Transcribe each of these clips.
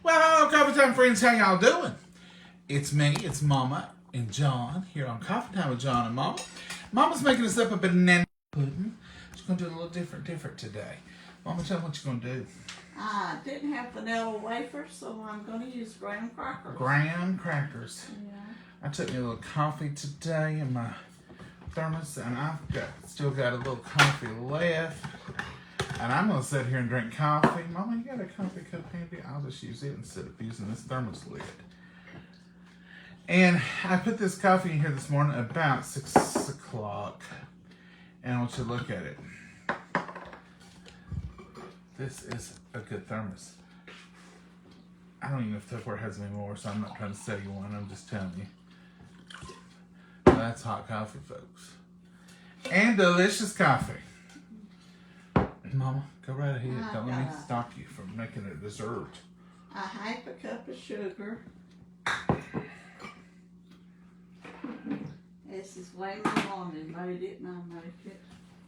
Well, hello, Coffee Time friends. How y'all doing? It's me, it's Mama and John here on Coffee Time with John and Momma. Mama's making us up a banana pudding. She's going to do it a little different today. Mama, tell me what you're going to do. I didn't have vanilla wafers, so I'm going to use graham crackers. Graham crackers. Yeah. I took me a little coffee today in my thermos, and I've still got a little coffee left. And I'm going to sit here and drink coffee. Mama, you got a coffee cup handy? I'll just use it instead of using this thermos lid. And I put this coffee in here this morning about 6 o'clock. And I want you to look at it. This is a good thermos. I don't even know if Tupperware has any more, so I'm not trying to sell you one. I'm just telling you. That's hot coffee, folks. And delicious coffee. Mama, go right ahead. Don't let me stop you from making a dessert. A half a cup of sugar. This is way too long and made it, and I make it.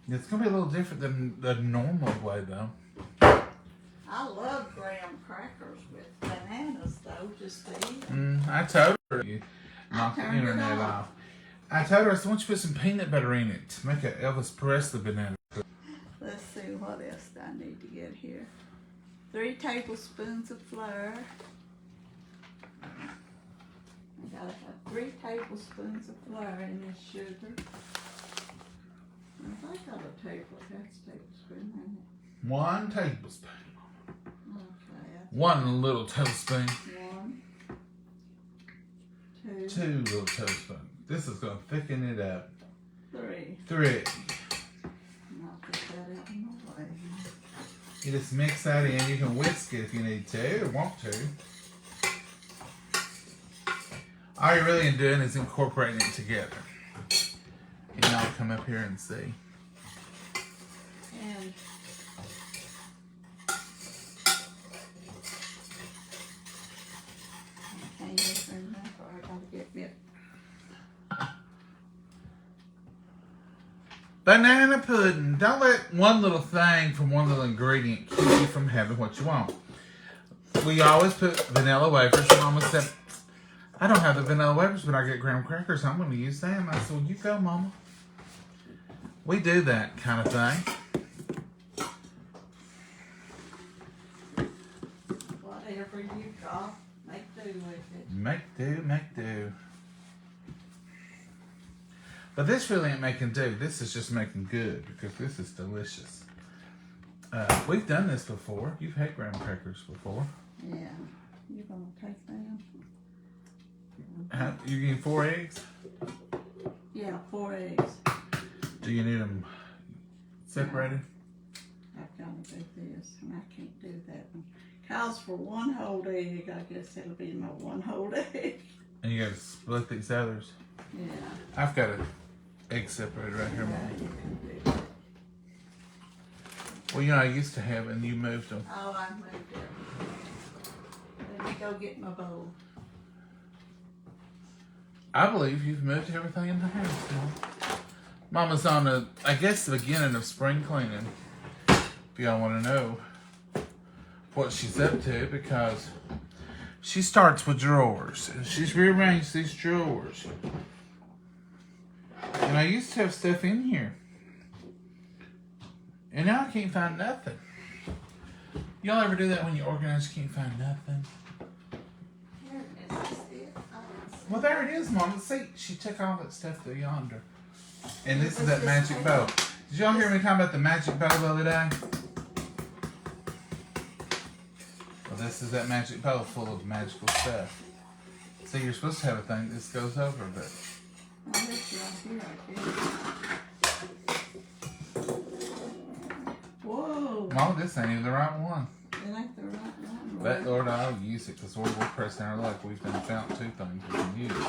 It's going to be a little different than the normal way, though. I love graham crackers with bananas, though, just to eat. I told her you knocked the internet off. I told her I said, why don't you put some peanut butter in it to make an Elvis Presley banana. Let's see what else I need to get here. 3 tablespoons of flour. I gotta have 3 tablespoons of flour in this sugar. I think I got a tablespoon in it. 1 tablespoon. Okay. 1 little tablespoon. 1, 2, 2 little tablespoons. This is going to thicken it up. 3. 3. And I'll put that out in the way. You just mix that in. You can whisk it if you need to or want to. All you're really doing is incorporating it together. And I'll come up here and see. And I can't get enough, or I gotta get me Banana pudding. Don't let one little thing from one little ingredient keep you from having what you want. We always put vanilla wafers. Mama said, I don't have the vanilla wafers, but I get graham crackers. I'm going to use them. I said, well, you go, Mama. We do that kind of thing. whatever you got, make do with it. Make do, make do. But this really ain't making do. This is just making good because this is delicious. We've done this before. You've had graham crackers before. Yeah. You gonna take them? You need 4 eggs? Yeah, 4 eggs. Do you need them separated? I've got to do this, and I can't do that one. Calls for 1 whole egg. I guess it'll be my 1 whole egg. And you gotta split these others? Yeah. I've got an egg separated right here, Yeah, Mom. you can do that. Well, you know, I used to have, and you moved them. Oh, I moved it. Let me go get my bowl. I believe you've moved everything in the house, Mom. Mama's on I guess, the beginning of spring cleaning. If y'all want to know what she's up to, because she starts with drawers, and she's rearranged these drawers. And I used to have stuff in here. And now I can't find nothing. Y'all ever do that when you organize, you can't find nothing? Here it is. Is it? Well, there it is, Mama. See, she took all that stuff to yonder. And this is that magic bow. Did y'all hear me talking about the magic bow the other day? Well, this is that magic bow full of magical stuff. See, you're supposed to have a thing this goes over, but... Oh, it's right here, I guess. Whoa. Mama, this ain't even the right one. It ain't the right one. But, Lord, I'll use it because we're pressing our luck. We've done found 2 things we can use.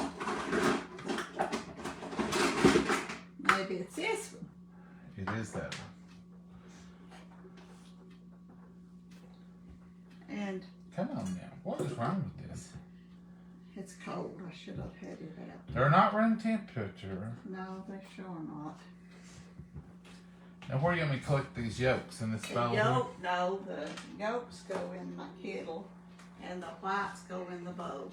Maybe it's this one. It is that one. And Come on now. What is wrong with this? it's cold. I should have had it out. They're not room temperature. No, they sure not. Now, where do you want me to collect these yolks in this bowl? The yolks go in my kettle, and the whites go in the bowl.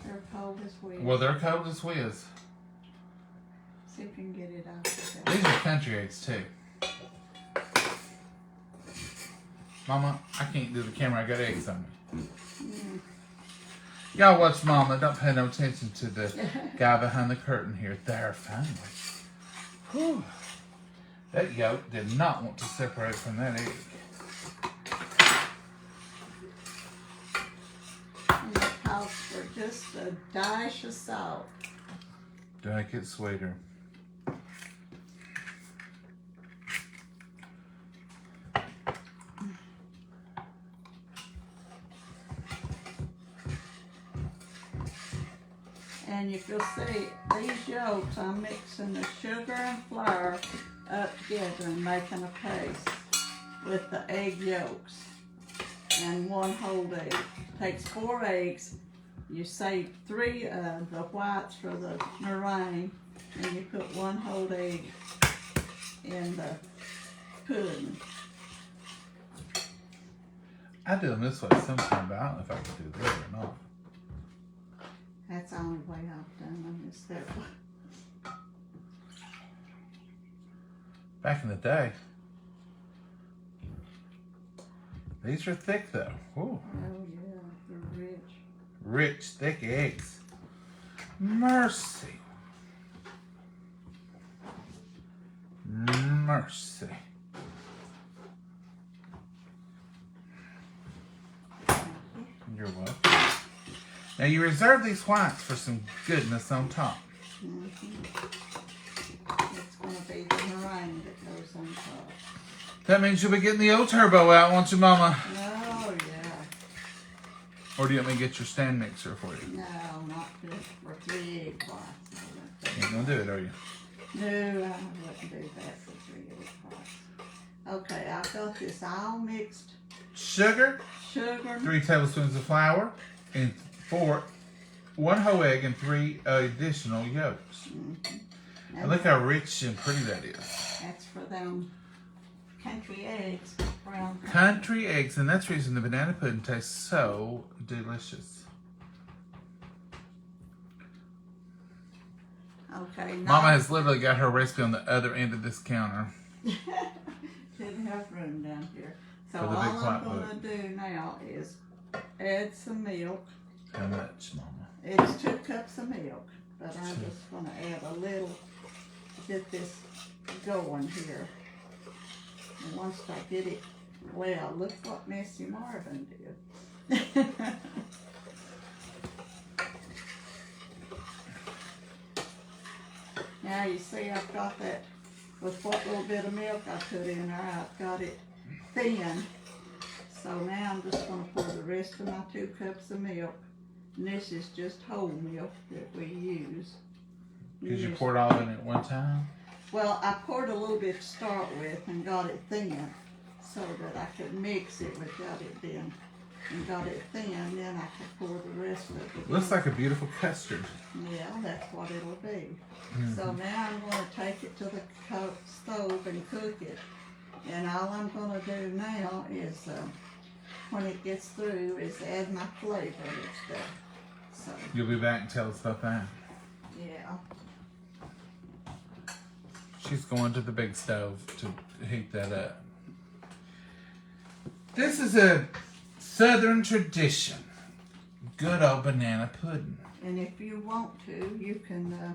They're cold as whiz. Well, they're cold as whiz. See if you can get it out. These are country eggs too. Mama, I can't do the camera. I got eggs on me. Y'all watch Mama. Don't pay no attention to the guy behind the curtain here. There, finally. Whew. That yolk did not want to separate from that egg. And it calls for just a dash of salt. To make it sweeter. And if you'll see, these yolks, I'm mixing the sugar and flour up together and making a paste with the egg yolks and one whole egg. Takes 4 eggs. You save 3 of the whites for the meringue, and you put 1 whole egg in the pudding. I do them this way sometimes, but I don't know if I can do this or not. That's the only way I've done them, is that way. Back in the day. These are thick though. Ooh. Oh yeah, they're rich. Rich, thick eggs. Mercy. Mercy. You're welcome. Now you reserve these whites for some goodness on top. It's going to be the meringue that goes on top. That means you'll be getting the old turbo out, won't you, Mama? Oh, yeah. Or do you want me to get your stand mixer for you? No, not just for 3 egg whites. You ain't gonna do it, are you? No, I wouldn't do that for 3 egg whites. Okay, I've got this all mixed. Sugar, Sugar. 3 tablespoons of flour, and 1 whole egg and 3 additional yolks. And look how rich and pretty that is. That's for them country eggs. Brown Country eggs, and that's the reason the banana pudding tastes so delicious. Okay. Mama has literally got her recipe on the other end of this counter. Didn't have room down here. So For the big all I'm white going to do now is add some milk. How much, Mama? It's 2 cups of milk, but I'm just going to add a little to get this going here. And once I get it, well, look what Missy Marvin did. Now you see I've got that, with what little bit of milk I put in there, I've got it thin. So now I'm just going to pour the rest of my 2 cups of milk. And this is just whole milk that we use. Did you pour it all in at one time? Well, I poured a little bit to start with and got it thin so that I could mix it without it being, and got it thin, then I could pour the rest of it. Looks like a beautiful custard. Yeah, that's what it'll be. So now I'm going to take it to the stove and cook it. And all I'm going to do now is, when it gets through, is add my flavor and stuff. So, You'll be back and tell us about that. yeah. She's going to the big stove to heat that up. This is a Southern tradition. Good old banana pudding. And if you want to, you can,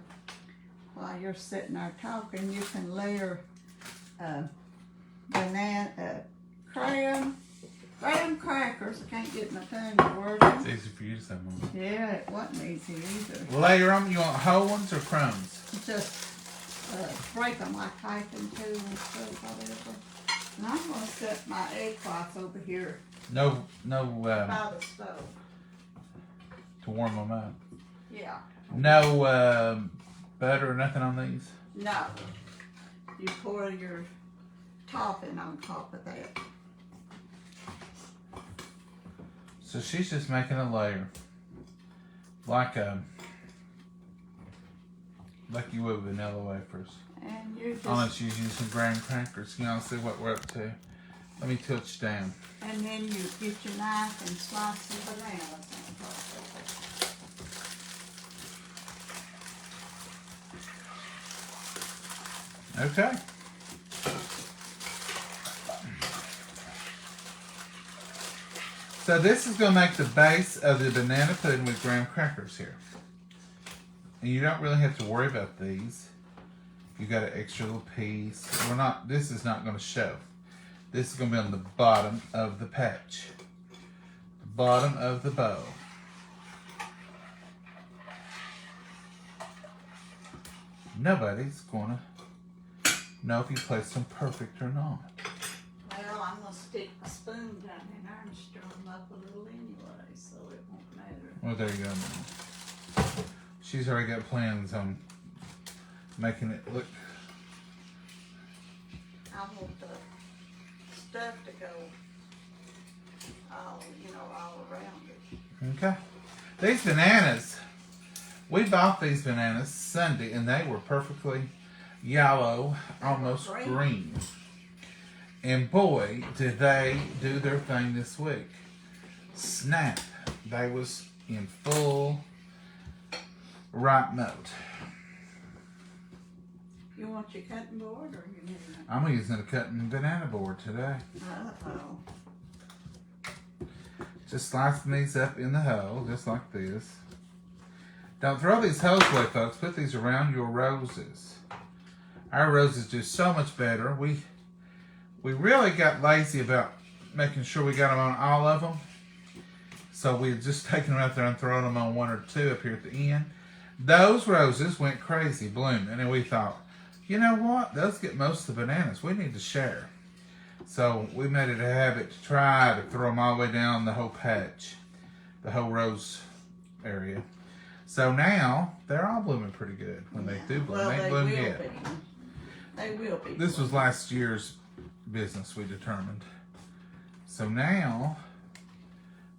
while you're sitting there talking, you can layer graham crackers. I can't get my tongue to work. It's easy for you to say, Mama. Yeah, it wasn't easy either. Layer them. You want whole ones or crumbs? Just break them like hyphen two and stuff, whatever. And I'm going to set my egg whites over here No, by the stove. to warm them up. Yeah. No butter or nothing on these? No. You pour your topping on top of that. So she's just making a layer. Like like you would vanilla wafers. And you just, Unless you're using graham crackers. You know, see what we're up to. Let me touch down. and then you get your knife and slice some bananas on top. Okay. So this is going to make the base of the banana pudding with graham crackers here. And you don't really have to worry about these. You got an extra little piece. This is not going to show. This is going to be on the bottom of the patch. The bottom of the bowl. Nobody's going to know if you placed them perfect or not. Well, I'm going to stick a spoon down in there and stir them up a little anyway, so it won't matter. Well, there you go. She's already got plans on making it look. I want the stuff to go all, all around it. Okay. These bananas, we bought these bananas Sunday and they were perfectly yellow, almost green. And boy, did they do their thing this week. Snap. They was in full ripe mode. You want your cutting board or you need it? I'm using a cutting banana board today. Uh-oh. Just slicing these up in the hole, just like this. Don't throw these holes away, folks. Put these around your roses. Our roses do so much better. We really got lazy about making sure we got them on all of them. So we just taken them out there and thrown them on one or two up here at the end. Those roses went crazy blooming, and we thought, you know what? Those get most of the bananas. We need to share. So we made it a habit to try to throw them all the way down the whole patch, the whole rose area. So now they're all blooming pretty good when they do bloom. Well, they they bloom will yet. be. They will be. This was last year's business, we determined. So now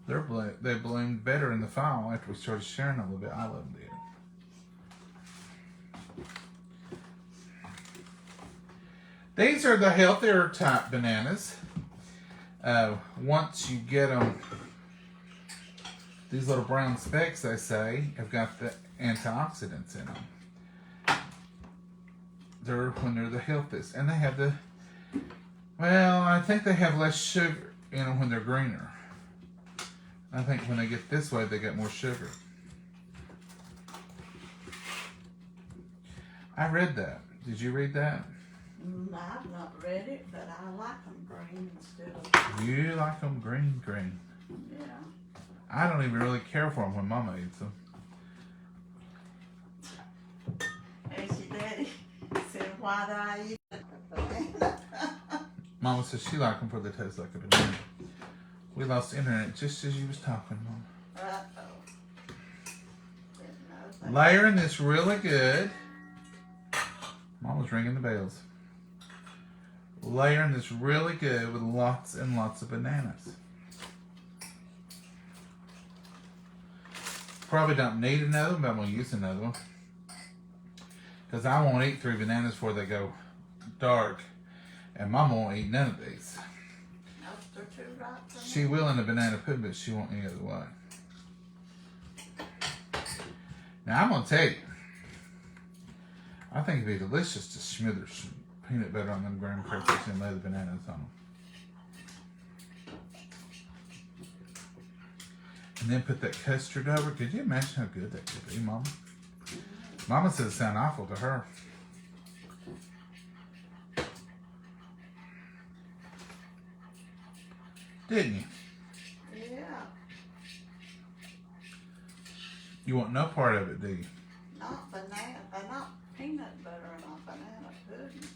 they bloomed better in the fall after we started sharing them a little bit. I love them did. These are the healthier type bananas. Once you get them, these little brown specks, they say, have got the antioxidants in them. When they're the healthiest. And they have I think they have less sugar in them when they're greener. I think when they get this way, they get more sugar. I read that. Did you read that? I've not read it, but I like them green instead of... You like them green. Yeah. I don't even really care for them when Mama eats them. As your daddy said, why do I eat it? Mama says she likes them for they taste like a banana. We lost internet just as you was talking, Mama. Uh-oh. Didn't know that. Layering this really good. Mama's ringing the bells. Layering this really good with lots and lots of bananas. Probably don't need another one, but I'm going to use another one. Because I won't eat 3 bananas before they go dark. And Mama won't eat none of these. No, they're too ripe for me. She will in the banana pudding, but she won't any other way. Now I'm going to tell you. I think it'd be delicious to smother some peanut butter on them graham crackers and lay the bananas on them. And then put that custard over. Could you imagine how good that could be, Mama? Mama says it sounds awful to her. Didn't you? Yeah. You want no part of it, do you? Not peanut butter and a banana pudding.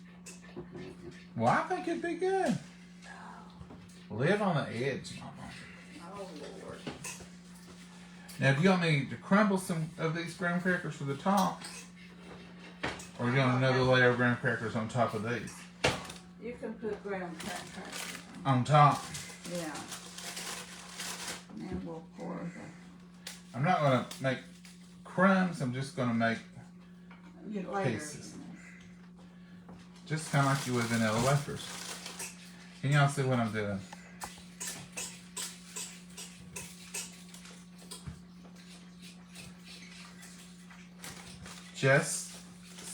Well, I think it'd be good. Live on the edge, Mama. Oh, Lord. Now, do you want me to crumble some of these graham crackers to the top? Or do you want another layer of graham crackers on top of these? You can put graham crackers On top. Yeah. And then we'll pour the... I'm not going to make crumbs. I'm just going to make pieces. Just kind of like you would vanilla wafers. Can y'all see what I'm doing? Just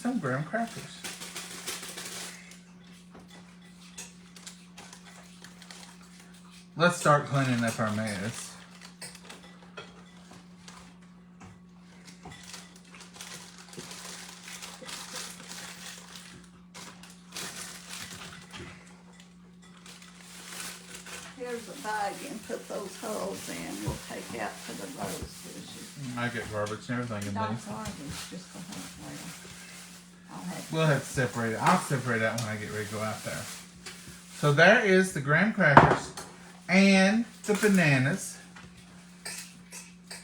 some graham crackers. Let's start cleaning up our mess. Here's a bag and put those holes in. We'll take out to the rose dishes. I get garbage and everything in Not these. garbage, just the hot well. We'll have to separate it. I'll separate it out when I get ready to go out there. So there is the graham crackers and the bananas.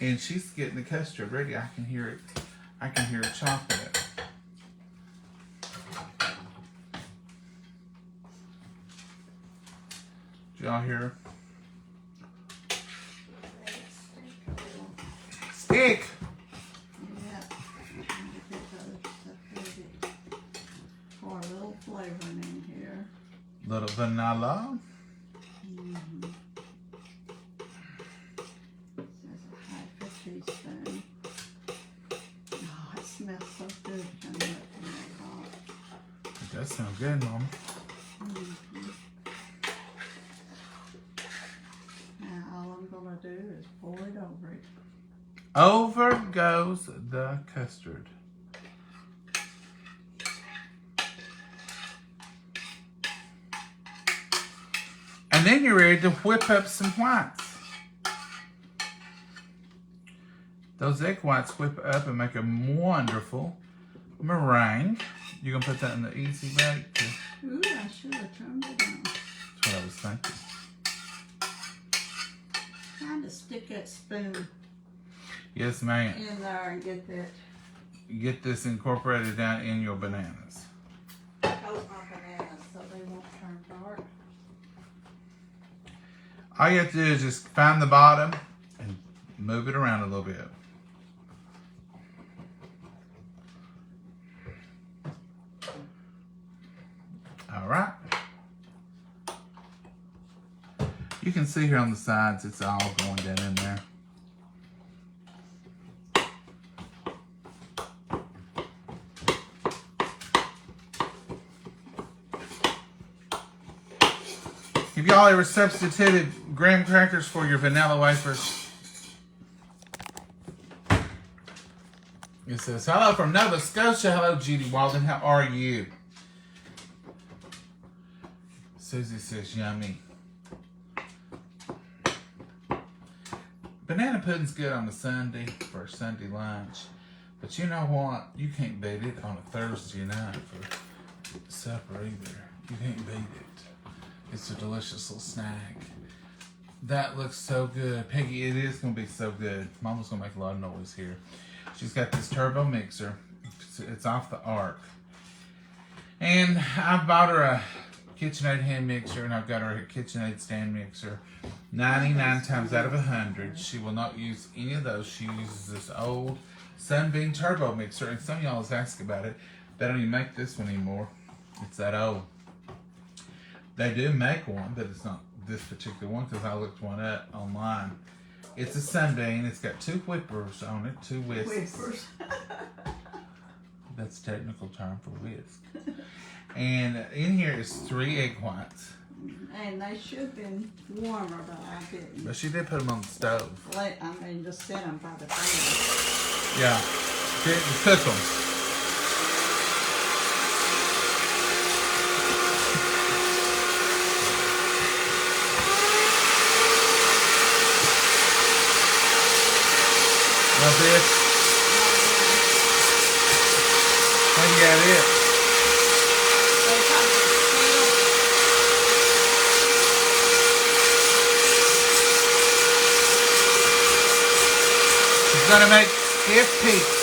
And she's getting the custard ready. I can hear it. I can hear her chopping it. Did y'all hear her? Stick! Yeah. For a little flavoring in here. Little vanilla. Mm-hmm. There's a half a teaspoon. Oh, it smells so good coming up from the pot. It does sound good, Mama. Mm-hmm. Now all I'm gonna do is pour it over it. Over goes the custard. And then you're ready to whip up some whites. Those egg whites whip up and make a wonderful meringue. You're going to put that in the easy bake? Ooh, I should have turned it on. That's what I was thinking. Trying to stick that spoon Yes, ma'am. in there and get that. Get this incorporated down in your bananas. Coat my bananas so they won't turn dark. All you have to do is just find the bottom and move it around a little bit. All right. You can see here on the sides, it's all going down in there. Have y'all ever substituted graham crackers for your vanilla wafers? It says, hello from Nova Scotia. Hello, Judy Walden. How are you? Susie says, yummy. Banana pudding's good on a Sunday for a Sunday lunch. But you know what? You can't beat it on a Thursday night for supper either. You can't beat it. It's a delicious little snack. That looks so good. Peggy, it is going to be so good. Mama's going to make a lot of noise here. She's got this turbo mixer. It's off the arc. And I bought her a KitchenAid hand mixer, and I've got her a KitchenAid stand mixer. 99 times out of 100, she will not use any of those. She uses this old Sunbeam turbo mixer, and some of y'all has asked about it. They don't even make this one anymore. It's that old. They do make one, but it's not this particular one because I looked one up online. It's a Sunbeam. It's got two whippers on it, two whisks. Whippers. That's a technical term for whisk. And in here is 3 egg whites. And they should have been warmer, but I didn't. But she did put them on the stove. Just set them by the fire. Yeah. Didn't cook them. Love this. Oh yeah, it is. She's gonna make stiff peaks.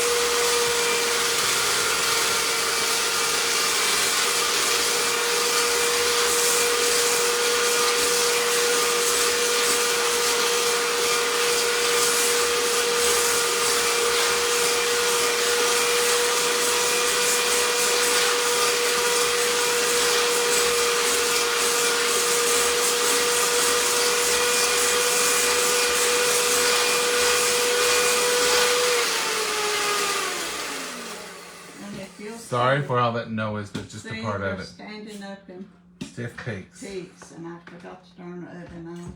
if you'll Sorry see, for all that noise, but just see, a part they're of it. standing up in Stiff peaks. peaks, and I forgot to turn the oven on.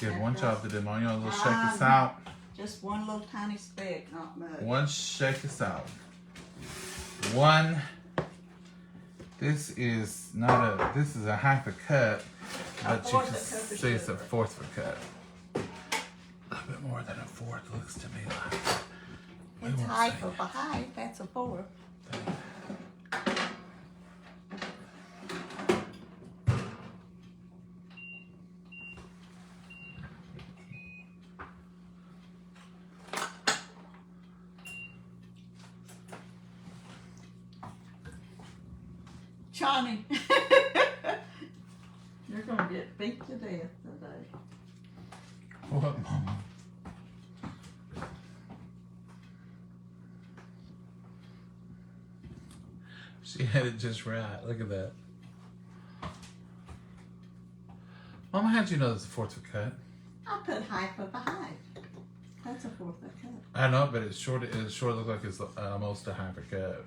You have one job to do, Mom. You want a little shake of Um, salt? Just one little tiny speck, not much. One shake of salt. One. This is not a. This is a half a cup, but you can see it's a fourth of a cup. A little bit more than a fourth looks to me like. We It's won't half say of a half. That's a fourth. Johnny, you're gonna get beat to death today. What, Mama? She had it just right. Look at that. Mama, how'd you know this is a fourth of a cup? I put half of a half. That's a fourth of a cup. I know, but it's short. It sure looks like it's almost a half a cup.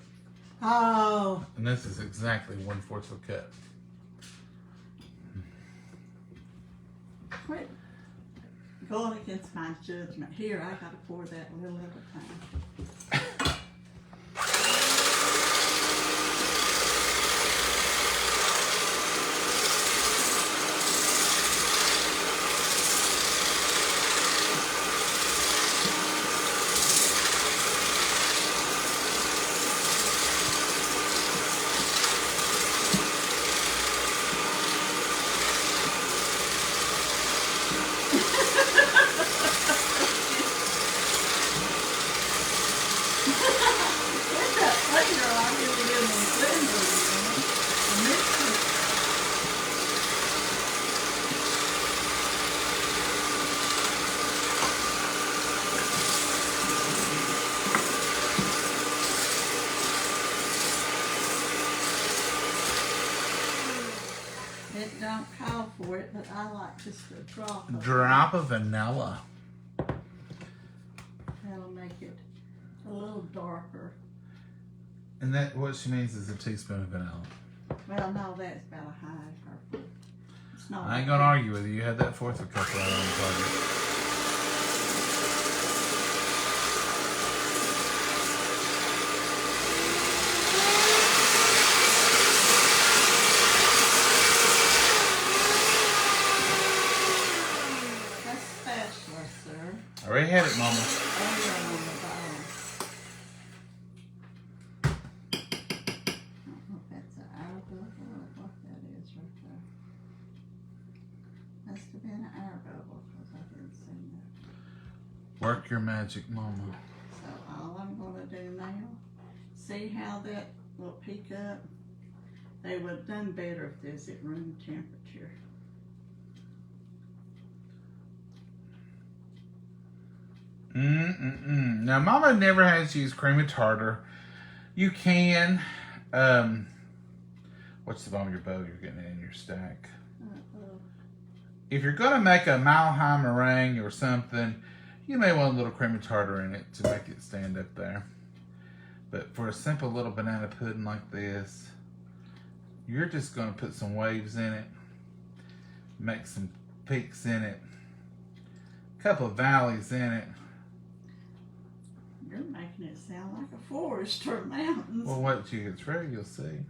Oh. And this is exactly 1/4 of a cup. Quit going against my judgment. Here, I gotta pour that little at a time. It don't call for it, but I like just a drop of it. Drop of vanilla. That'll make it a little darker. And that what she means is a teaspoon of vanilla. Well, no, that's about a half. Or, it's not. I ain't gonna argue with you. You had that fourth of a cup right on the target. That's spatula, sir. I already had it, Mama. Oh, yeah, on the bottom. I don't know if that's an hour or what that is right there. Must have been an hour because I didn't see that. Work your magic, Mama. So all I'm gonna do now, see how that will peak up. They would have done better if this at room temperature. Now, Mama never has used cream of tartar. You can. What's the bottom of your bowl? You're getting it in your stack. If you're gonna make a mile high meringue or something, you may want a little cream of tartar in it to make it stand up there. But for a simple little banana pudding like this, you're just gonna put some waves in it, make some peaks in it, a couple of valleys in it. You're making it sound like a forest or mountains. Well, wait till you get ready, you'll see.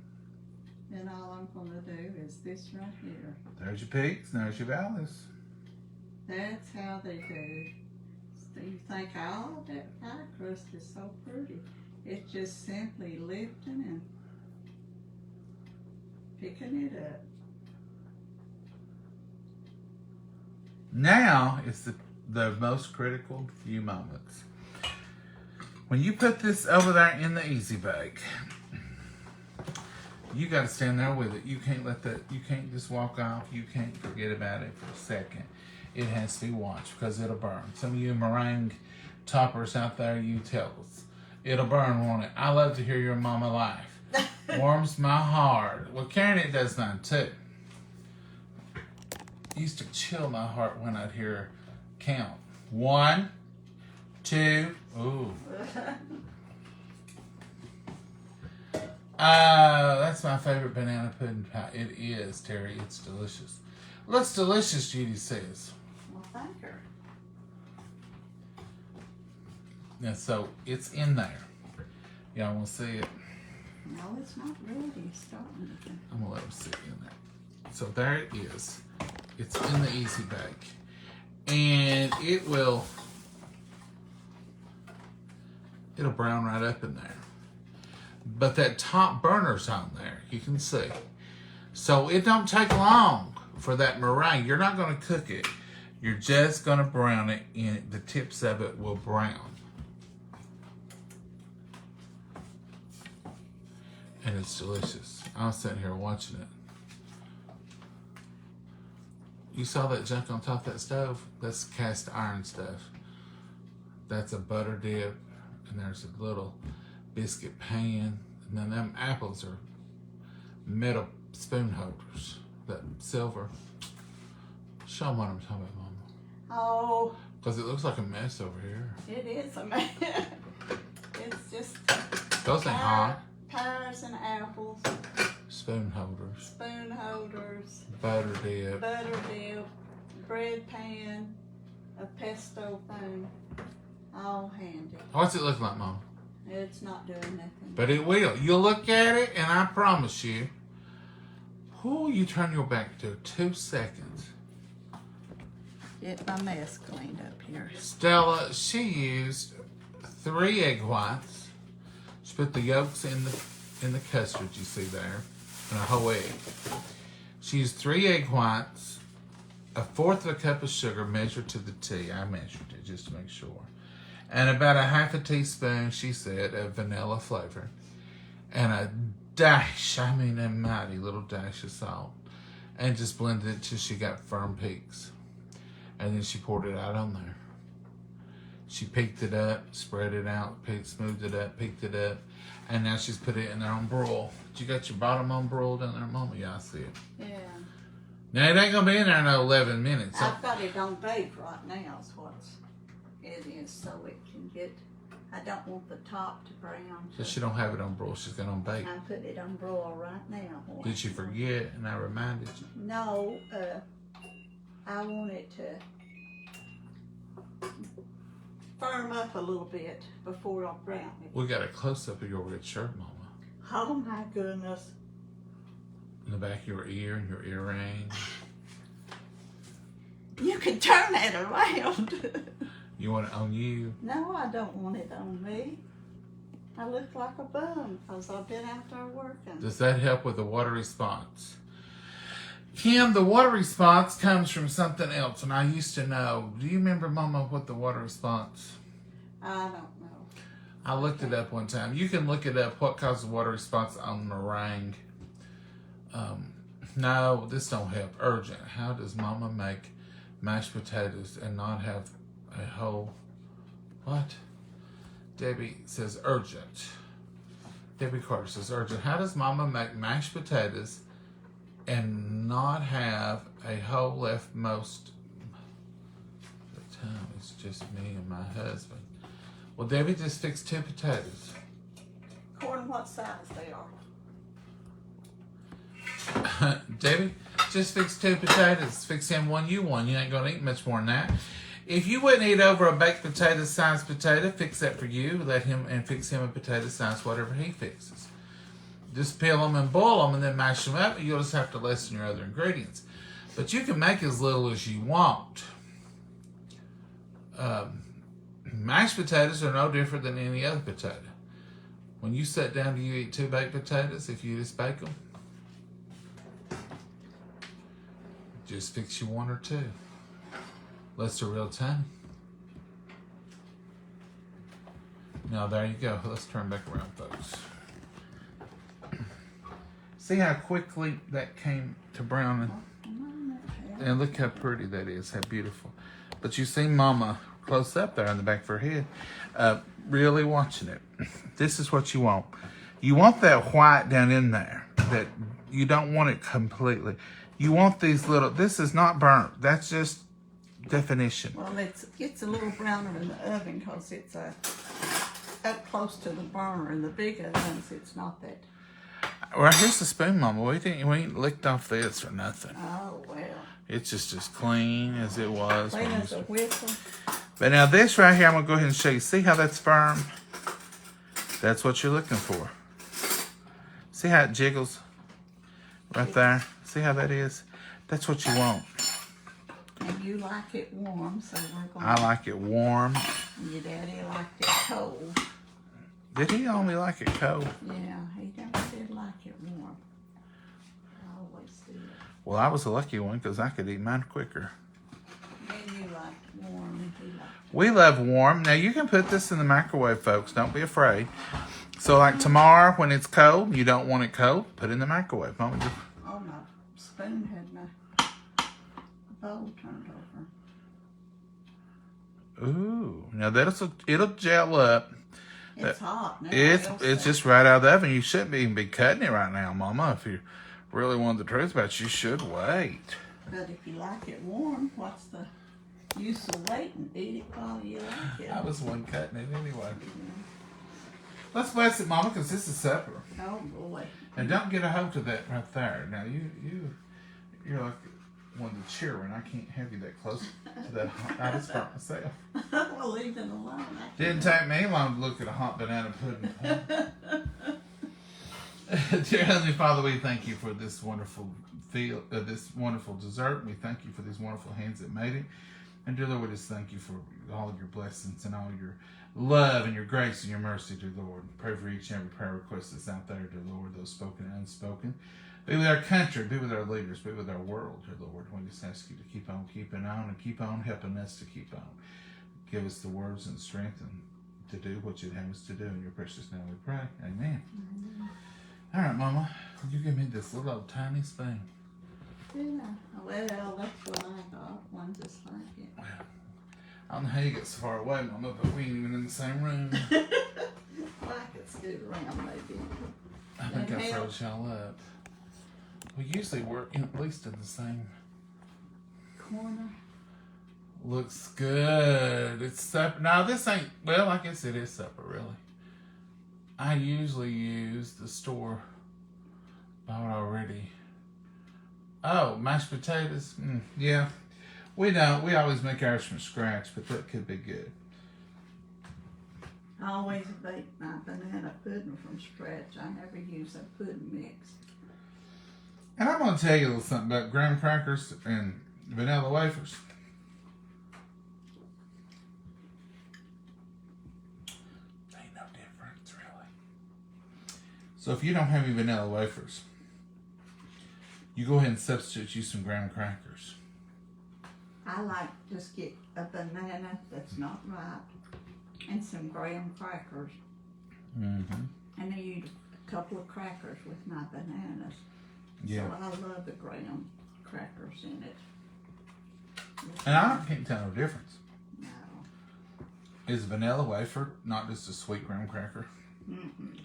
Then all I'm gonna do is this right here. There's your peaks, there's your valleys. That's how they do. So you think, oh, that pie crust is so pretty. It's just simply lifting and picking it up. Now is the most critical few moments. When you put this over there in the Easy Bake, you got to stand there with it. You can't let that, you can't just walk off. You can't forget about it for a second. It has to be watched because it'll burn. Some of you meringue toppers out there, you tell us. It'll burn, won't it? I love to hear your mama laugh. Warms my heart. Well, Karen, it does mine too. It used to chill my heart when I'd hear her count. 1, 2, ooh. That's my favorite banana pudding pie. It is, Terry. It's delicious. Looks delicious, Judy says. Well, thank her. And so it's in there. Y'all want to see it? No, it's not ready. Start anything. I'm going to let them sit in there. So there it is. It's in the Easy Bake. And it'll brown right up in there. But that top burner's on there, you can see. So it don't take long for that meringue. You're not going to cook it. You're just going to brown it, and the tips of it will brown. And it's delicious. I was sitting here watching it. You saw that junk on top of that stove? That's cast iron stuff. That's a butter dip, and there's a little biscuit pan, and then them apples are metal spoon holders, that silver. Show them what I'm talking about, Mama. Oh. Because it looks like a mess over here. It is a mess. It's just Those ain't hot. Pears and apples. Spoon holders. Spoon holders. Butter dip. Butter dip. Bread pan. A pesto thing. All handy. What's it look like, Mama? It's not doing nothing. But it will. You'll look at it, and I promise you, you turn your back to 2 seconds. Get my mess cleaned up here. Stella, she used 3 egg whites. She put the yolks in the custard you see there, and a whole egg. She used 3 egg whites, 1/4 of a cup of sugar measured to the T. I measured it just to make sure. And about a 1/2 teaspoon, she said, of vanilla flavor. And a dash, I mean a mighty little dash of salt. And just blended it till she got firm peaks. And then she poured it out on there. She peaked it up, spread it out, smoothed it up, peaked it up. And now she's put it in there on broil. You got your bottom on broil down there, Mama? Yeah, I see it. Yeah. Now, it ain't going to be in there in 11 minutes. I've got it on bake right now is what it is, so it can get, I don't want the top to brown. So she don't have it on broil, she's got it on bake. I'm putting it on broil right now. Did you forget and I reminded you? No, I want it to firm up a little bit before I brown it. We got a close-up of your red shirt, Mama. Oh my goodness. In the back of your ear and your earring. You can turn that around. You want it on you? No, I don't want it on me. I look like a bum because I've been out there working. Does that help with the water response? Kim, the water response comes from something else, and I used to know. Do you remember, Mama, what the water response? I don't know. I looked it up one time. You can look it up, what causes water response on meringue. No, this don't help. Urgent. How does Mama make mashed potatoes and not have a whole... What? Debbie says urgent. Debbie Carter says urgent. How does Mama make mashed potatoes and not have a whole left most of the time? It's just me and my husband. Well, Debbie just fixed 2 potatoes. According to what size they are. Debbie, just fix 2 potatoes. Fix him one, you one. You ain't gonna eat much more than that. If you wouldn't eat over a baked potato size potato, fix that for you. Let him and fix him a potato size whatever he fixes. Just peel them and boil them and then mash them up. You'll just have to lessen your other ingredients. But you can make as little as you want. Mashed potatoes are no different than any other potato. When you sit down, do you eat 2 baked potatoes if you just bake them? Just fix you 1 or 2. Unless they're real tiny. Now there you go. Let's turn back around, folks. See how quickly that came to browning? And look how pretty that is. How beautiful. But you see Mama close up there on the back of her head. Really watching it. This is what you want. You want that white down in there. That you don't want it completely. You want these little, this is not burnt. That's just definition. Well, it gets a little browner in the oven because it's up close to the burner. In the big ovens, it's not that Right, here's the spoon, Mama. We ain't licked off this or nothing. Oh, well. It's just as clean as it was. Clean as a whistle. But now this right here, I'm going to go ahead and show you. See how that's firm? That's what you're looking for. See how it jiggles? Right there. See how that is? That's what you want. And you like it warm, so we're going I like it warm. And your daddy liked it cold. Did he only like it cold? Yeah, he did like it warm. I always do it. Well, I was a lucky one because I could eat mine quicker. Then you liked warm and he liked We love warm. Now, you can put this in the microwave, folks. Don't be afraid. So, like tomorrow when it's cold, you don't want it cold, put it in the microwave. Mama, Oh, my spoon had my bowl turned over. ooh. Now, it'll gel up. It's hot now. It's just right out of the oven. You shouldn't even be cutting it right now, Mama. If you really want the truth about it, you should wait. But if you like it warm, what's the use of waiting? Eat it while you like it. I was the one cutting it anyway. Let's bless it, Mama, because this is supper. Oh, boy. And don't get a hold of that right there. Now, you're like one of the children. I can't have you that close to that. I just burnt myself. Well, leave it alone. Didn't take me long to look at a hot banana pudding. Dear Heavenly Father, we thank you for this wonderful this wonderful dessert. We thank you for these wonderful hands that made it. And dear Lord, we just thank you for all of your blessings and all your love and your grace and your mercy, dear Lord. Pray for each and every prayer request that's out there, dear Lord, those spoken and unspoken. Be with our country, be with our leaders, be with our world, dear Lord. We just ask you to keep on keeping on and keep on helping us to keep on. Give us the words and strength and to do what you'd have us to do. In your precious name we pray. Amen. All right, Mama, you give me this little old tiny spoon. Yeah. Well, that's what I got. One just like it. Well, I don't know how you get so far away, Mama, but we ain't even in the same room. Well, I could scoot around maybe. I think I froze y'all up. We usually work at least in the same Corner. Looks good. It's supper. Now this ain't, well, I guess it is supper, really. I usually use the store bought already. Oh, mashed potatoes? Yeah. We don't. We always make ours from scratch, but that could be good. I always bake my banana pudding from scratch. I never use a pudding mix. And I'm going to tell you a little something about graham crackers and vanilla wafers. They ain't no difference, really. So if you don't have any vanilla wafers, you go ahead and substitute you some graham crackers. I like just get a banana that's not ripe and some graham crackers. Mm-hmm. And I use a couple of crackers with my bananas. Yeah. So I love the graham crackers in it. And I can't tell no difference. No. Is vanilla wafer not just a sweet graham cracker? Mm-mm.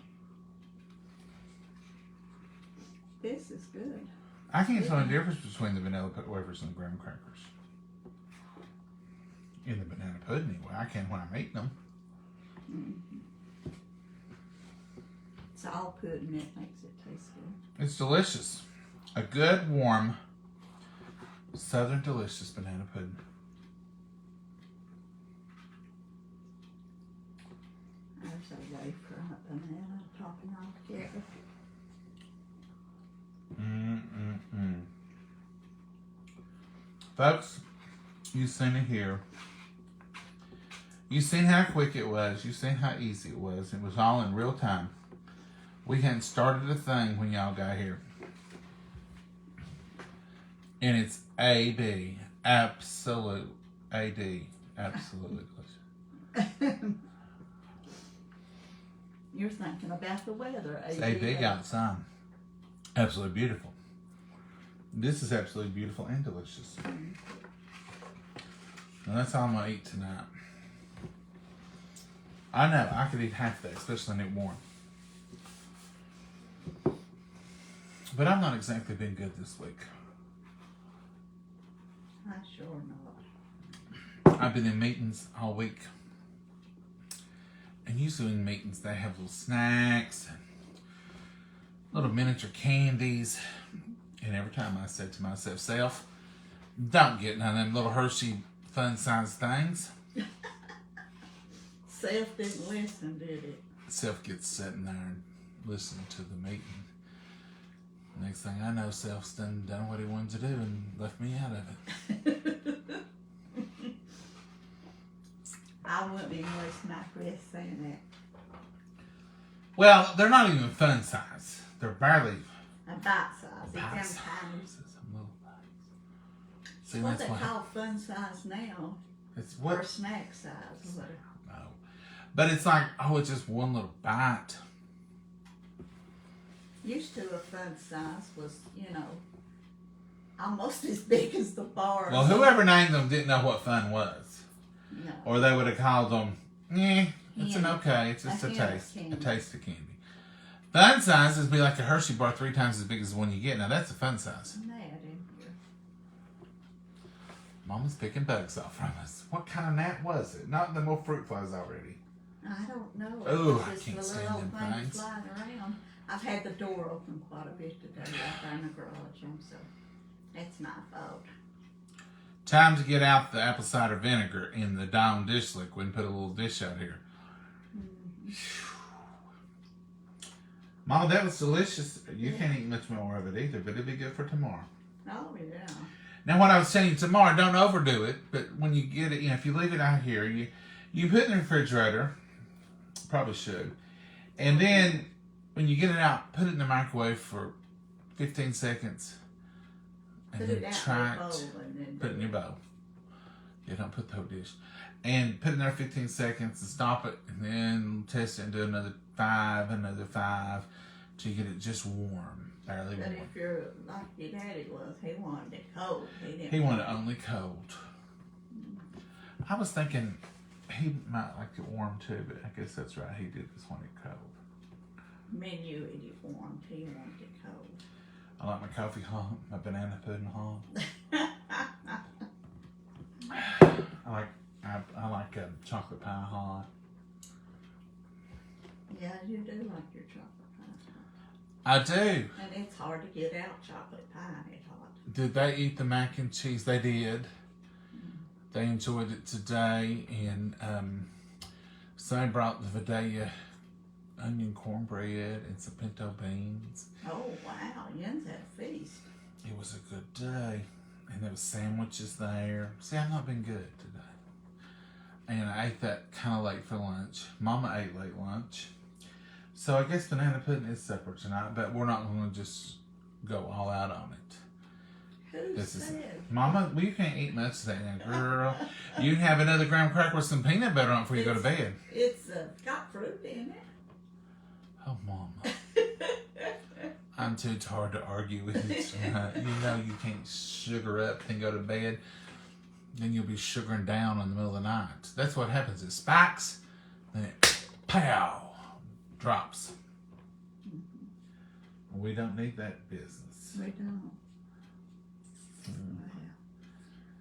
This is good. I can't tell the difference between the vanilla wafers and the graham crackers. In the banana pudding, anyway. I can when I'm eating them. Mm-hmm. It's all pudding. It makes it taste good. It's delicious. A good, warm, southern delicious banana pudding. There's a wafer and a banana topping all together. Folks, you've seen it here. You've seen how quick it was. You've seen how easy it was. It was all in real time. We hadn't started a thing when y'all got here. And it's A-B. Absolute. A-D. Absolutely. You're thinking about the weather. It's A-B outside. Absolutely beautiful. This is absolutely beautiful and delicious. And that's all I'm going to eat tonight. I know, I could eat half that, especially when it's warm. But I've not exactly been good this week. I sure not. I've been in meetings all week. And usually in meetings they have little snacks and little miniature candies. And every time I said to myself, Self, don't get none of them little Hershey fun-sized things. Self didn't listen, did it? Self gets sitting there and listening to the meeting. Next thing I know, Self's done what he wanted to do and left me out of it. I wouldn't even waste my breath saying that. Well, they're not even fun size. They're barely A bite size. bite It's size. them tiny. Some little things. See, What that's they why call fun size now, it's or what. snack size. Or whatever. No, but it's like, oh, it's just one little bite. Used to a fun size was, almost as big as the bar. Well, whoever named them didn't know what fun was, No. or they would have called them, it's an Candy. okay, it's just a hint of taste, a candy. taste of candy. Fun size is be like a Hershey bar 3 times as big as the one you get. Now that's a fun size. Mad in here. Mama's picking bugs off from us. What kind of gnat was it? Not the little fruit flies already. I don't know. Ooh, It's I just can't the stand little them things things. flying around. I've had the door open quite a bit today out there in the garage, and so that's my fault. Time to get out the apple cider vinegar in the Dawn dish liquid and put a little dish out here. Mama, that was delicious. You can't eat much more of it either, but it'll be good for tomorrow. Oh, yeah. Now, what I was saying tomorrow, don't overdo it, but when you get it, if you leave it out here, you put it in the refrigerator, probably should, and then when you get it out, put it in the microwave for 15 seconds, and Put then it out in try a bowl it. and then Put it in your bowl. Yeah, don't put the whole dish. And put it in there 15 seconds and stop it, and then test it and do another 5 till you get it just warm, barely But warm. if you're like your daddy was, he wanted it cold. He wanted it only cold. I was thinking he might like it warm too, but I guess that's right. He did just want it cold. Menu eat it warm. He wanted it cold. I like my coffee hot, my banana pudding hot. I like chocolate pie hot. Yeah, you do like your chocolate pie. I do. And it's hard to get out chocolate pie it's hot. Did they eat the mac and cheese? They did. They enjoyed it today, and so they brought the Vidalia onion cornbread and some pinto beans. Oh, wow. Yen's had a feast. It was a good day, and there was sandwiches there. See, I've not been good today. And I ate that kind of late for lunch. Mama ate late lunch. So I guess banana pudding is supper tonight, but we're not going to just go all out on it. Who said? Mama, well, you can't eat much of that now, girl. You can have another graham cracker with some peanut butter on it before you go to bed. It's got fruit in it. Oh, Mama. I'm too tired to argue with you tonight. You know you can't sugar up and go to bed. Then you'll be sugaring down in the middle of the night. That's what happens. It spikes, then it, pow, drops. We don't need that business. We don't.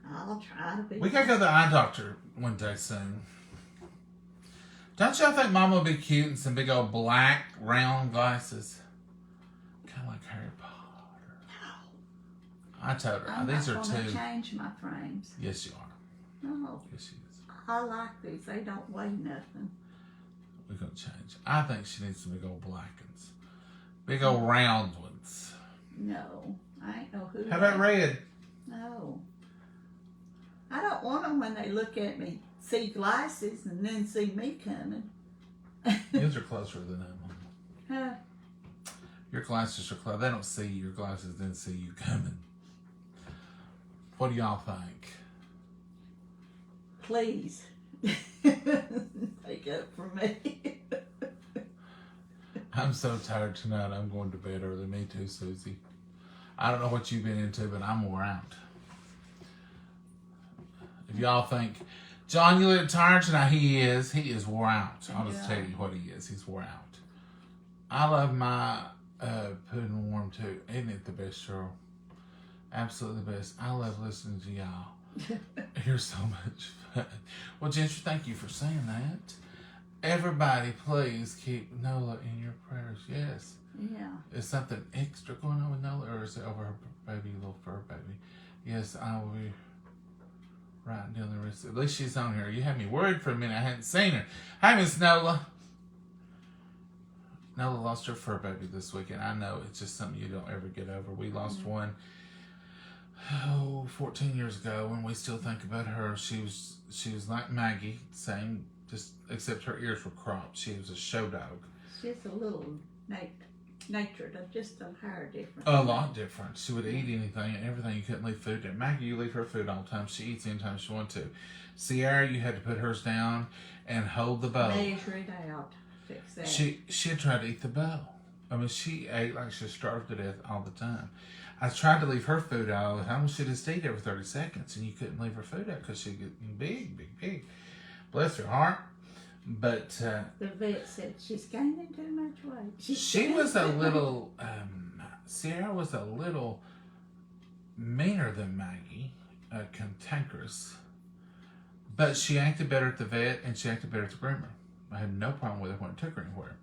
Well, I'll try to be. We gotta go to the eye doctor one day soon. Don't y'all think Mama would be cute in some big old black round glasses? Kind of like Harry Potter. I told her, I'm these not are gonna two. change my frames. Yes, you are. No, Yes, she is. I like these. They don't weigh nothing. We're gonna change. I think she needs some big old black ones. Big old round ones. No, I ain't know who. How about red? No. I don't want them when they look at me, see glasses, and then see me coming. Yours are closer than that one. Huh? Your glasses are close. They don't see your glasses, then see you coming. What do y'all think? Please. Take up for me. I'm so tired tonight. I'm going to bed early. Me too, Susie. I don't know what you've been into, but I'm wore out. If y'all think, John, you look tired tonight, he is. He is wore out. I'll just tell you what he is. He's wore out. I love my pudding warm too. Isn't it the best, Cheryl? Absolutely the best. I love listening to y'all. You're so much fun. Well, Ginger, thank you for saying that. Everybody, please keep Nola in your prayers. Yes. Yeah. Is something extra going on with Nola, or is it over her baby, little fur baby? Yes, I will be writing down the rest. At least she's on here. You had me worried for a minute. I hadn't seen her. Hi, Miss Nola. Nola lost her fur baby this weekend. I know it's just something you don't ever get over. We lost one 14 years ago, and we still think about her. She was like Maggie, same, just except her ears were cropped. She was a show dog. She's a little natured, just a hair different. A lot different. She would eat anything and everything. You couldn't leave food there. Maggie, you leave her food all the time. She eats anytime she wants to. Sierra, you had to put hers down and hold the bowl. Measure it out. Fix that. She had tried to eat the bowl. I mean, she ate like she was starved to death all the time. I tried to leave her food out all the time. She'd just eat every 30 seconds, and you couldn't leave her food out because she'd get big. Bless her heart. But the vet said she's gaining too much weight. She was a little, Sierra was a little meaner than Maggie, cantankerous. But she acted better at the vet, and she acted better at the groomer. I had no problem with her when I took her anywhere.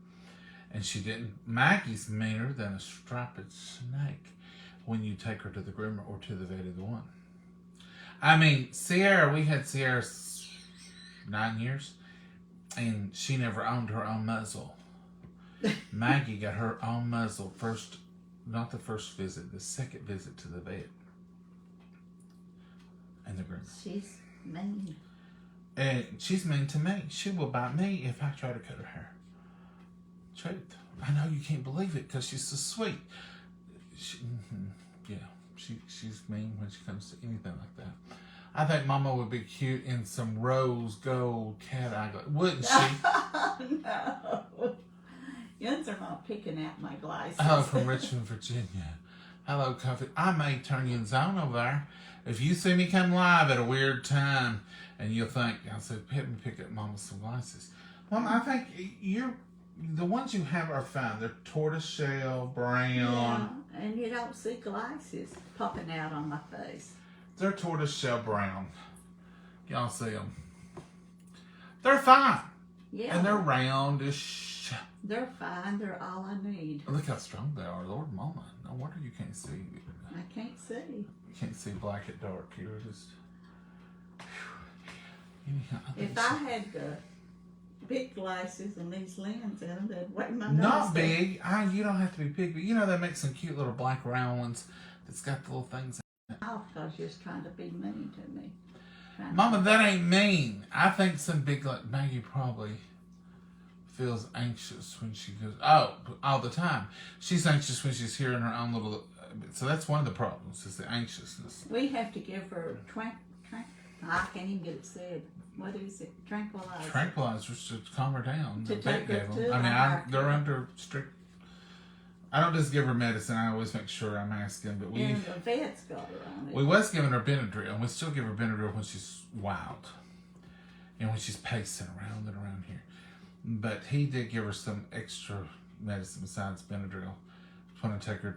And she didn't. Maggie's meaner than a striped snake when you take her to the groomer or to the vet, either one. I mean, Sierra, we had Sierra 9 years, and she never owned her own muzzle. Maggie got her own muzzle first, not the first visit, the second visit to the vet. And the groomer. She's mean. And she's mean to me. She will bite me if I try to cut her hair. Truth. I know you can't believe it because she's so sweet. She's mean when she comes to anything like that. I think Mama would be cute in some rose gold cat eye glasses, wouldn't she? No. Yours are not picking out my glasses. Hello from Richmond, Virginia. Hello, Coffee. I may turn you on over there. If you see me come live at a weird time, and you'll think, I'll say, let me pick up Mama some glasses. Mom, I think the ones you have are fine. They're tortoiseshell, brown. Yeah, and you don't see glasses popping out on my face. They're tortoiseshell brown. Y'all see them. They're fine. Yeah. And they're roundish. They're fine. They're all I need. Look how strong they are. Lord Mama. No wonder you can't see. I can't see. You can't see black at dark. You're just... If I had the big glasses and these lenses in them, they'd weigh my nose. Not big. You don't have to be big, but you know they make some cute little black round ones that's got the little things in it. Oh, because you're just trying to be mean to me. Mama, that ain't mean. I think some big, like Maggie probably feels anxious when she goes, all the time. She's anxious when she's hearing her own little, so that's one of the problems, is the anxiousness. We have to give her I can't even get it said. What is it? Tranquilizer. Tranquilizers to calm her down. To The vet take her gave to them. the They're under strict. I don't just give her medicine. I always make sure I'm asking. But And the vet's got her on it. we was giving her Benadryl, and we still give her Benadryl when she's wild, and when she's pacing around and around here. But he did give her some extra medicine besides Benadryl when I take her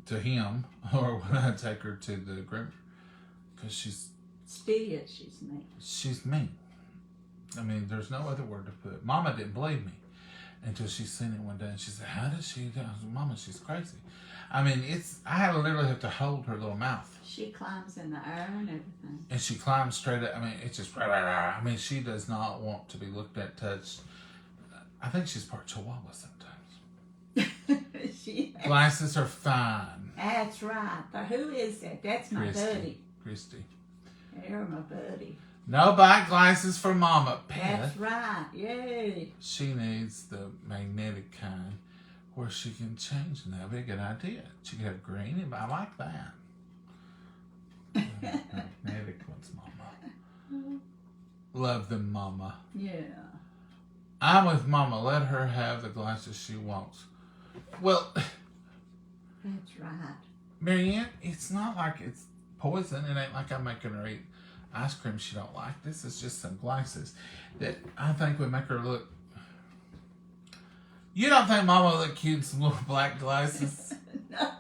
to him, or when I take her to the groomer, because she's. Still, she's mean. She's mean. I mean, there's no other word to put it. Mama didn't believe me until she seen it one day, and she said, "How does she do?" I said, "Mama, she's crazy." I mean, I literally have to hold her little mouth. She climbs in the air and everything. And she climbs straight up. I mean, it's just rah, rah, rah. I mean, she does not want to be looked at, touched. I think she's part Chihuahua sometimes. Glasses are fine. That's right. But who is that? That's my buddy. Christy. You're my buddy. No bite glasses for Mama. Pet. That's right. Yay. She needs the magnetic kind where she can change, and that'd be a good idea. She could have green, and I like that. Magnetic ones, Mama. Love them, Mama. Yeah. I'm with Mama. Let her have the glasses she wants. Well, that's right. Marianne, it's not like it's poison. It ain't like I'm making her eat ice cream she don't like. This is just some glasses that I think would make her look. You don't think Mama would look cute in some little black glasses? No.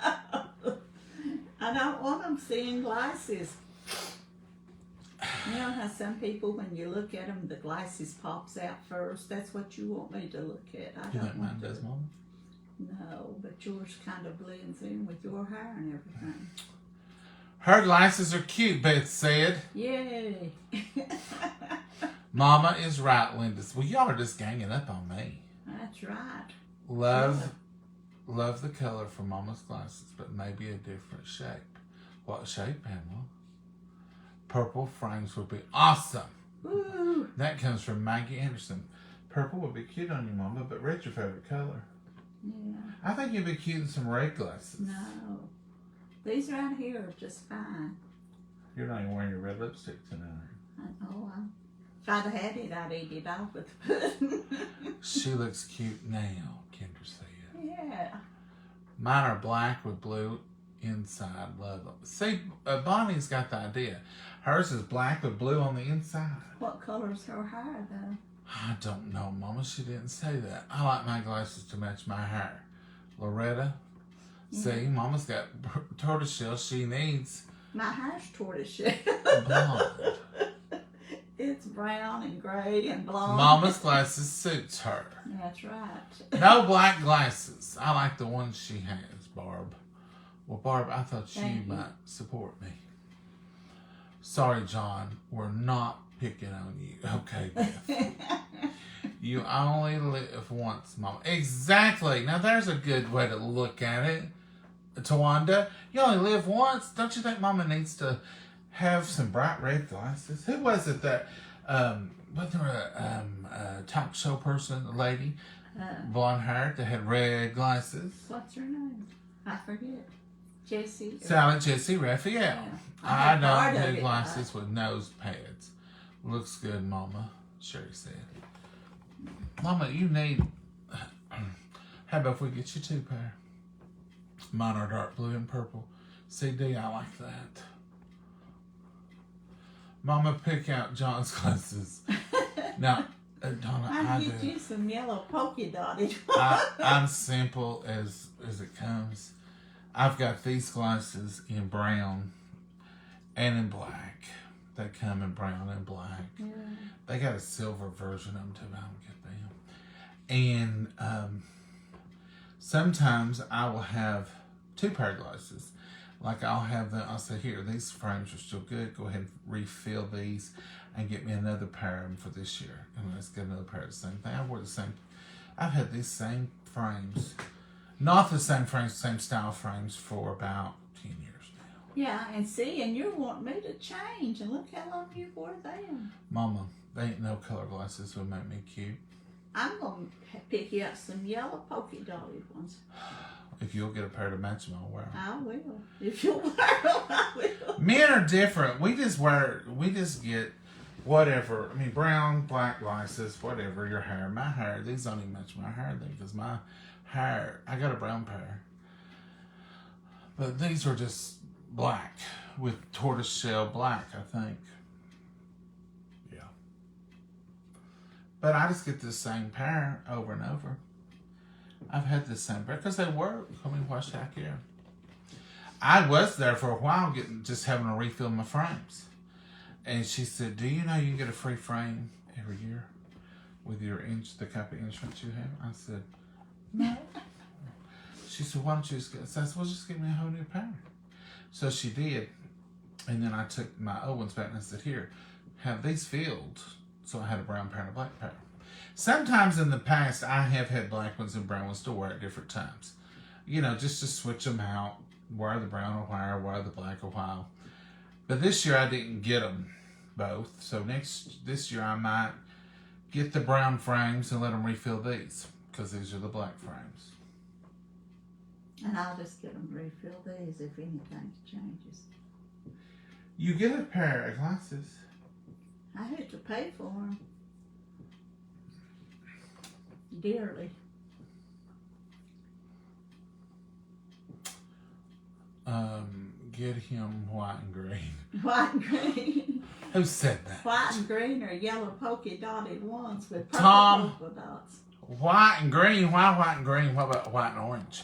I don't want them seeing glasses. You know how some people, when you look at them, the glasses pops out first? That's what you want me to look at. I You don't think want mine to. does, Mama? No, but yours kind of blends in with your hair and everything. Her glasses are cute, Beth said. Yay! Mama is right, Linda. Well, y'all are just ganging up on me. That's right. Love the color for Mama's glasses, but maybe a different shape. What shape, Pamela? Purple frames would be awesome. Woo! That comes from Maggie Anderson. Purple would be cute on you, Mama, but red's your favorite color. Yeah. I think you'd be cute in some red glasses. No. These right here are just fine. You're not even wearing your red lipstick tonight. If I'd had it, I'd eat it off with the pudding. She looks cute now, Kendra said. Yeah. Mine are black with blue inside. Love them. See, Bonnie's got the idea. Hers is black with blue on the inside. What color's her hair, though? I don't know, Mama. She didn't say that. I like my glasses to match my hair. Loretta, see, Mama's got tortoiseshell she needs. My hair's tortoiseshell. Blonde. It's brown and gray and blonde. Mama's glasses suits her. That's right. No black glasses. I like the ones she has, Barb. Well, Barb, I thought Thank you. might support me. Sorry, John. We're not picking on you. Okay, Beth. You only live once, Mama. Exactly. Now, there's a good way to look at it. Tawanda, you only live once. Don't you think Mama needs to have some bright red glasses? Who was it that, was there a talk show person, a lady, blonde hair that had red glasses? What's her name? I forget. Jessie. Silent Jessie Raphael. Yeah. I part don't of do it, glasses with nose pads. Looks good, Mama, Sherry said. Mama, you need, how about if we get you 2 pair? Mine are dark blue and purple. CD, I like that. Mama, pick out John's glasses. Now, Donna, I I'd get do. you some yellow polka dotted. I'm simple as it comes. I've got these glasses in brown and in black. They come in brown and black. Yeah. They got a silver version of them too. I don't get them. And sometimes I will have 2 pair of glasses. Like I'll say, here, these frames are still good. Go ahead and refill these and get me another pair of them for this year. And let's get another pair of the same thing. I've had these same frames. Not the same frames, same style frames for about 10 years now. Yeah, and you want me to change, and look how long you wore them. Mama, they ain't no color glasses would make me cute. I'm going to pick you up some yellow polka dotted ones. If you'll get a pair to match them, I'll wear them. I will. If you'll wear them, I will. Men are different. We just get whatever. I mean, brown, black glasses, whatever, your hair. My hair, these don't even match my hair then, because my hair, I got a brown pair. But these are just black with tortoiseshell black, I think. Yeah. But I just get the same pair over and over. I've had the same pair because they work. I mean, why should I care? I was there for a while just having to refill my frames. And she said, do you know you can get a free frame every year with the type of insurance you have? I said, no. She said, why don't you just I said, well, just give me a whole new pair. So she did. And then I took my old ones back and I said, here, have these filled. So I had a brown pair and a black pair. Sometimes in the past, I have had black ones and brown ones to wear at different times. You know, just to switch them out. Wear the brown a while, wear the black a while. But this year I didn't get them both. So this year I might get the brown frames and let them refill these. Because these are the black frames. And I'll just get them to refill these if anything changes. You get a pair of glasses. I had to pay for them. Dearly. Get him white and green. White and green. Who said that? White and green are yellow polka dotted ones with purple Tom. polka dots. White and green. Why white and green? What about white and orange?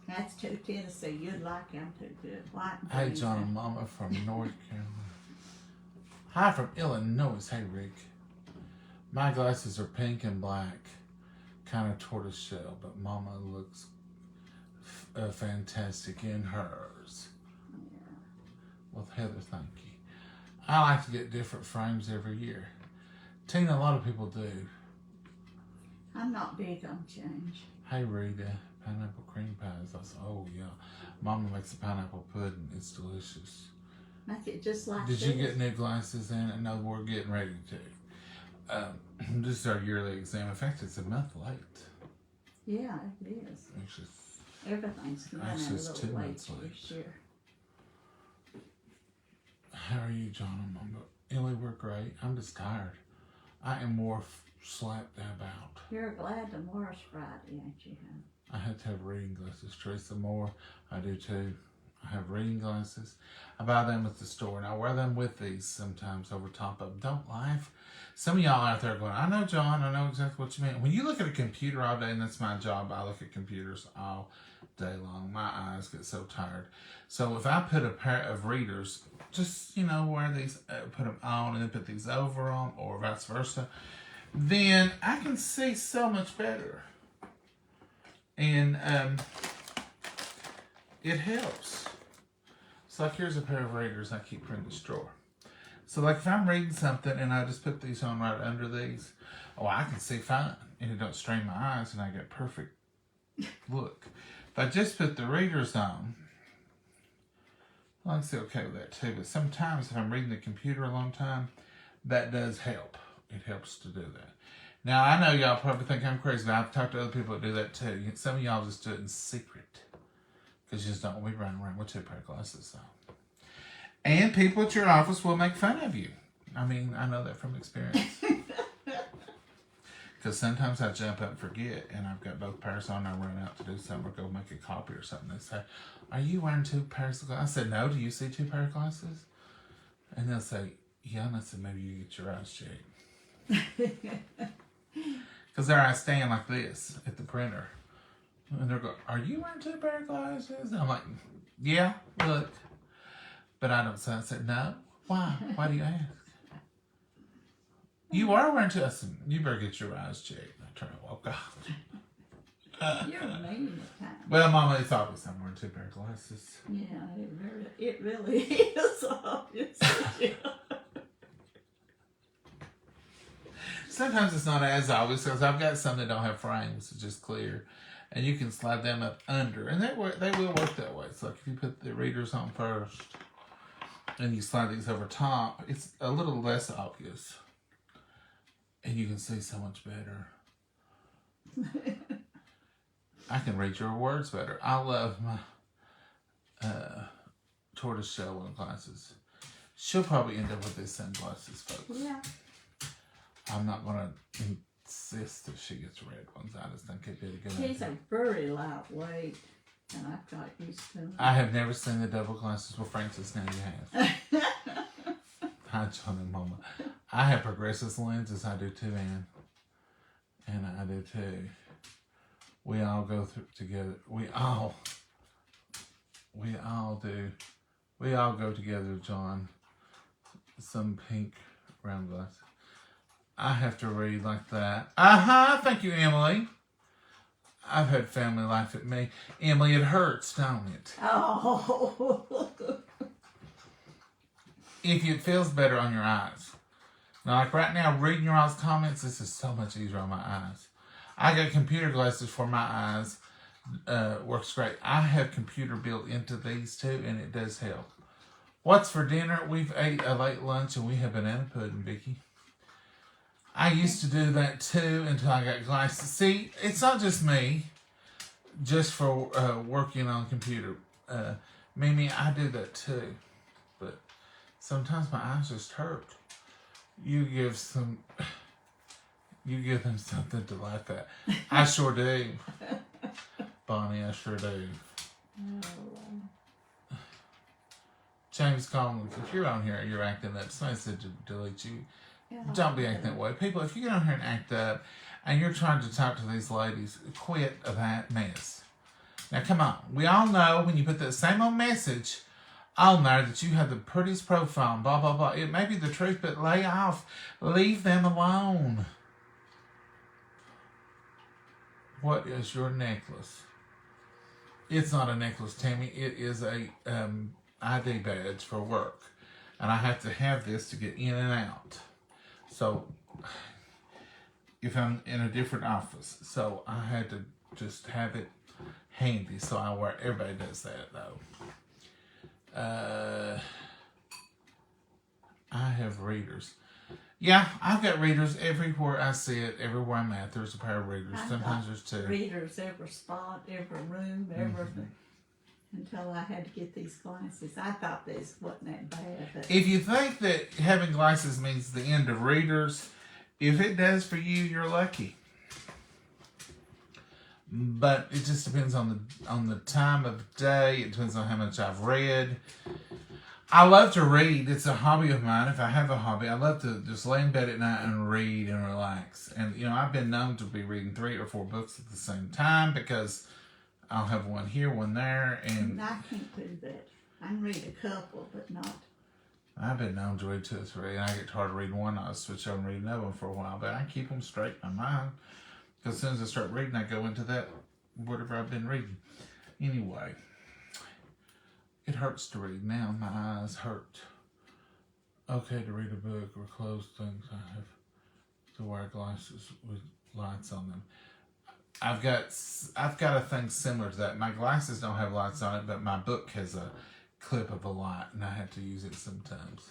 That's too Tennessee. You'd like them too good. White and Hey, green. John and Momma from North Carolina. Hi from Illinois. Hey, Rick. My glasses are pink and black. Kind of tortoiseshell, but Mama looks fantastic in hers. Yeah. Well, Heather, thank you. I like to get different frames every year. Tina, a lot of people do. I'm not big on change. Hey, Rita, pineapple cream pies. I said, oh, yeah. Mama makes a pineapple pudding. It's delicious. Make it just like Did this. you get new glasses in? No, we're getting ready to. This is our yearly exam. In fact, it's a month late. Yeah, it is. Actually, Everything's coming in a Actually, it's 2 little late months late. this year. how are you, John and Momma? Ellie, we're great. I'm just tired. I am more slapped about. You're glad tomorrow's Friday, ain't you, hon? I had to have reading glasses. Teresa Moore, I do too. I have reading glasses. I buy them at the store, and I wear them with these sometimes over top of them. Don't laugh. Some of y'all out there going, I know, John, I know exactly what you mean. When you look at a computer all day, and that's my job, I look at computers all day long. My eyes get so tired. So if I put a pair of readers, just, wear these, put them on, and then put these over them, or vice versa, then I can see so much better. And it helps. So like here's a pair of readers I keep in this drawer. So like if I'm reading something and I just put these on right under these, I can see fine. And it don't strain my eyes and I get perfect look. If I just put the readers on, I can see okay with that too. But sometimes if I'm reading the computer a long time, that does help. It helps to do that. Now, I know y'all probably think I'm crazy, but I've talked to other people that do that too. Some of y'all just do it in secret because you just don't want to be running around with 2 pair of glasses on. And people at your office will make fun of you. I mean, I know that from experience. Because sometimes I jump up and forget, and I've got both pairs on, and I run out to do something or go make a copy or something. They say, are you wearing 2 pairs of glasses? I said, no, do you see 2 pair of glasses? And they'll say, yeah, and I said, maybe you get your eyes checked. Because there I stand like this at the printer. And they're going, are you wearing 2 pair of glasses? And I'm like, yeah, look. But I don't say, I said, no. Why? Why do you ask? You are wearing 2. I said, you better get your eyes checked. I turn and walk out. You're mean at times. Well, Mama, it's obvious I'm wearing 2 pair of glasses. Yeah, it really is obvious. Sometimes it's not as obvious because I've got some that don't have frames, it's just clear. And you can slide them up under. And they will work that way. It's like if you put the readers on first and you slide these over top, it's a little less obvious. And you can see so much better. I can read your words better. I love my tortoiseshell glasses. She'll probably end up with these sunglasses, folks. Yeah. I'm not going to insist that she gets red ones. I just think it'd be a good He's idea. a very lightweight, and I've got used to him. I have never seen the double glasses. Well, Francis, now you have. Hi, John and Momma. I have progressive lenses. I do too, Ann. And I do too. We all go through together. We all do. We all go together, John. Some pink round glasses. I have to read like that. Thank you, Emily. I've had family laugh at me. Emily, it hurts, don't it? Oh. If it feels better on your eyes. Now, like right now, reading your all's comments, this is so much easier on my eyes. I got computer glasses for my eyes. Works great. I have computer built into these too, and it does help. What's for dinner? We've ate a late lunch, and we have banana pudding, Vicky. I used to do that too until I got glasses. See, it's not just me, just for working on computer. Mimi, I do that too. But sometimes my eyes just hurt. You give them something to laugh at. I sure do. Bonnie, I sure do. James Collins, if you're on here, you're acting up. Somebody said to delete you. Don't be acting that way. People, if you get on here and act up and you're trying to talk to these ladies, quit that mess. Now, come on. We all know when you put that same old message on there that you have the prettiest profile, blah, blah, blah. It may be the truth, but lay off. Leave them alone. What is your necklace? It's not a necklace, Tammy. It is a ID badge for work. And I have to have this to get in and out. So, if I'm in a different office. So, I had to just have it handy. So, I wear, everybody does that, though. I have readers. Yeah, I've got readers everywhere I see it. Everywhere I'm at, there's a pair of readers. Sometimes there's two. Readers every spot, every room, everything. Until I had to get these glasses. I thought this wasn't that bad. But If you think that having glasses means the end of readers, if it does for you, you're lucky. But it just depends on the time of day. It depends on how much I've read. I love to read. It's a hobby of mine. If I have a hobby, I love to just lay in bed at night and read and relax. And, you know, I've been known to be reading 3 or 4 books at the same time because I'll have one here, one there. And I can't do that. I can read a couple, but not. I've been known to read 2 or 3, and I get tired of reading one. I'll switch over and read another one for a while. But I keep them straight in my mind. Because as soon as I start reading, I go into that, whatever I've been reading. Anyway. It hurts to read now. My eyes hurt. Okay to read a book or close things. I have to wear glasses with lights on them. I've got a thing similar to that. My glasses don't have lights on it, but my book has a clip of a light, and I have to use it sometimes.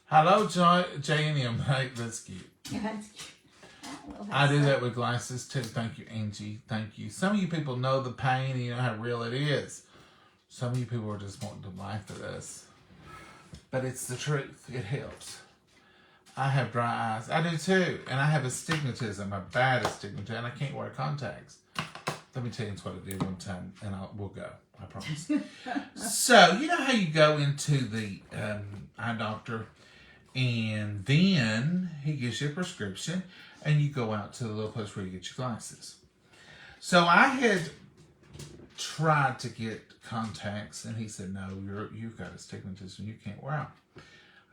Hello, J&M. Hey, that's cute. That's cute. I do that with glasses too. Thank you, Angie. Thank you. Some of you people know the pain and you know how real it is. Some of you people are just wanting to laugh at us. But it's the truth. It helps. I have dry eyes. I do too. And I have astigmatism, a bad astigmatism, and I can't wear contacts. Let me tell you what I did one time, and we'll go. I promise. So, you know how you go into the eye doctor, and then he gives you a prescription, and you go out to the little place where you get your glasses. So I had tried to get contacts, and he said, no, you've got astigmatism, you can't wear them.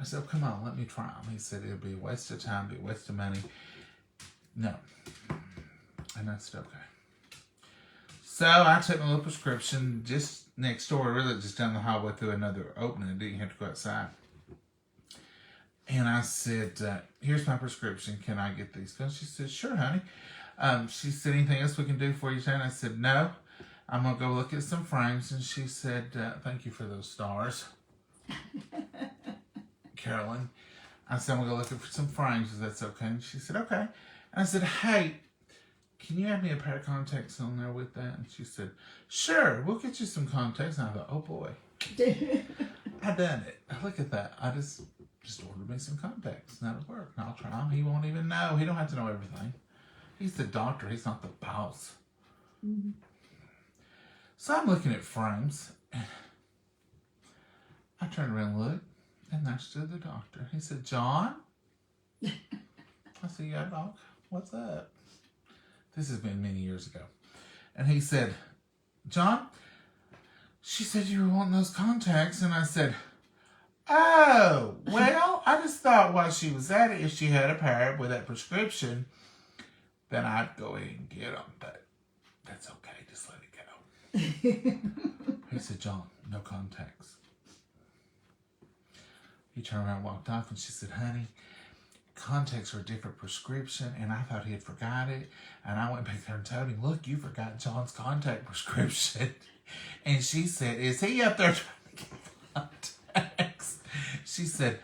I said, oh, come on, let me try them. He said, it'll be a waste of time, be a waste of money. No. And I said, okay. So I took my little prescription just next door, really just down the hallway through another opening. I didn't have to go outside. And I said, here's my prescription. Can I get these? And she said, sure, honey. She said, anything else we can do for you today? And I said, no. I'm going to go look at some frames. And she said, thank you for those stars, Carolyn. I said, I'm going to go look for some frames, if that's okay. And she said, okay. And I said, hey, can you have me a pair of contacts on there with that? And she said, sure, we'll get you some contacts. And I thought, oh, boy. I done it. Look at that. I just ordered me some contacts. That'll work. And I'll try them. He won't even know. He don't have to know everything. He's the doctor. He's not the boss. Mm-hmm. So I'm looking at frames. I turned around and looked, and there stood the doctor. He said, John? I said, yeah, doc. What's that? This has been many years ago. And he said, John, she said you were wanting those contacts. And I said, oh, well, I just thought while she was at it, if she had a pair with that prescription, then I'd go ahead and get them. But that's okay. Just let it go. He said, John, no contacts. He turned around and walked off, and she said, honey, contacts are a different prescription. And I thought he had forgot it. And I went back there and told him, look, you forgot John's contact prescription. And she said, is he up there trying to get contacts? She said,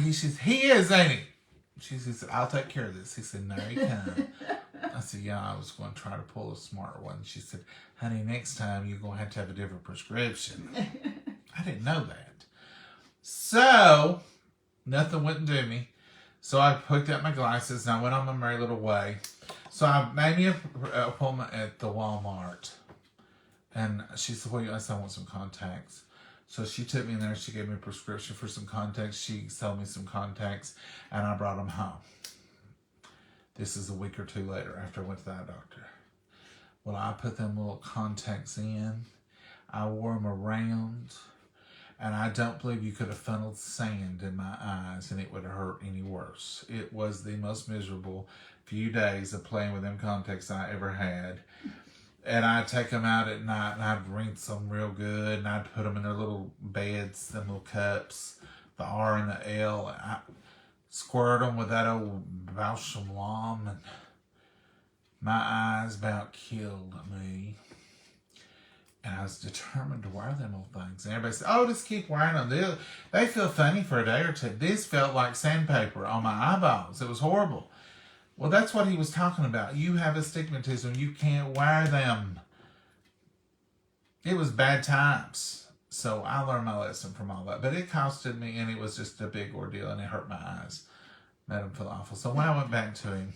he says, he is, ain't he? She said, I'll take care of this. He said, no, he can't. I said, yeah, I was going to try to pull a smart one. She said, honey, next time you're going to have a different prescription. I didn't know that. So, nothing wouldn't do me. So I picked up my glasses and I went on my merry little way. So I made me an appointment at the Walmart. And she said, well, I said, I want some contacts. So she took me in there. She gave me a prescription for some contacts. She sold me some contacts, and I brought them home. This is a week or two later after I went to the eye doctor. Well, I put them little contacts in. I wore them around, And I don't believe you could have funneled sand in my eyes and it would have hurt any worse. It was the most miserable few days of playing with them contacts I ever had. And I'd take them out at night and I'd rinse them real good and I'd put them in their little beds, them little cups, the R and the L. And I squirt them with that old balsam balm and my eyes about killed me. And I was determined to wear them old things. And everybody said, oh, just keep wearing them. They feel funny for a day or two. This felt like sandpaper on my eyeballs. It was horrible. Well, that's what he was talking about. You have astigmatism. You can't wear them. It was bad times. So I learned my lesson from all that. But it costed me, and it was just a big ordeal, and it hurt my eyes. Made him feel awful. So when I went back to him,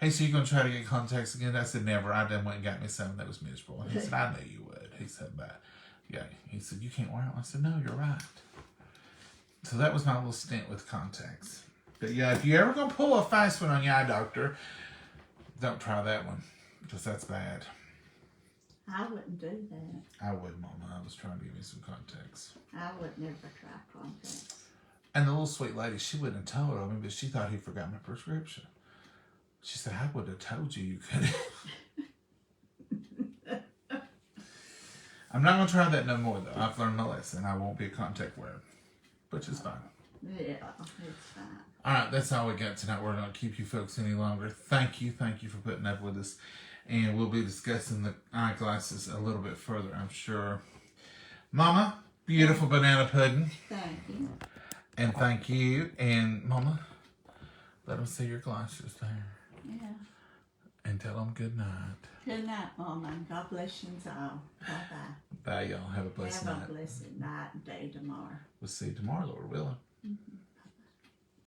hey, so you going to try to get contacts again? I said, never. I done went and got me some that was miserable. And he said, I knew you would. He said that. Yeah. He said, you can't wear them. I said, no, you're right. So that was my little stint with contacts. But yeah, if you're ever going to pull a fast one on your eye doctor, don't try that one. Because that's bad. I wouldn't do that. I would, Mama. I was trying to give me some contacts. I would never try contacts. And the little sweet lady, she wouldn't have told me, but she thought he forgot my prescription. She said, I would have told you you could have. I'm not going to try that no more, though. I've learned my lesson. I won't be a contact wearer, which is fine. Yeah, it's fine. All right, that's all we got tonight. We're not going to keep you folks any longer. Thank you for putting up with us. And we'll be discussing the eyeglasses a little bit further, I'm sure. Mama, beautiful banana pudding. Thank you. And thank you. And Mama, let them see your glasses there. Yeah. And tell them good night. Good night, Mama. God bless you all. Bye-bye. Bye, y'all. Have a blessed night. Have a blessed night and day tomorrow. We'll see you tomorrow, Lord willing. Mm-hmm.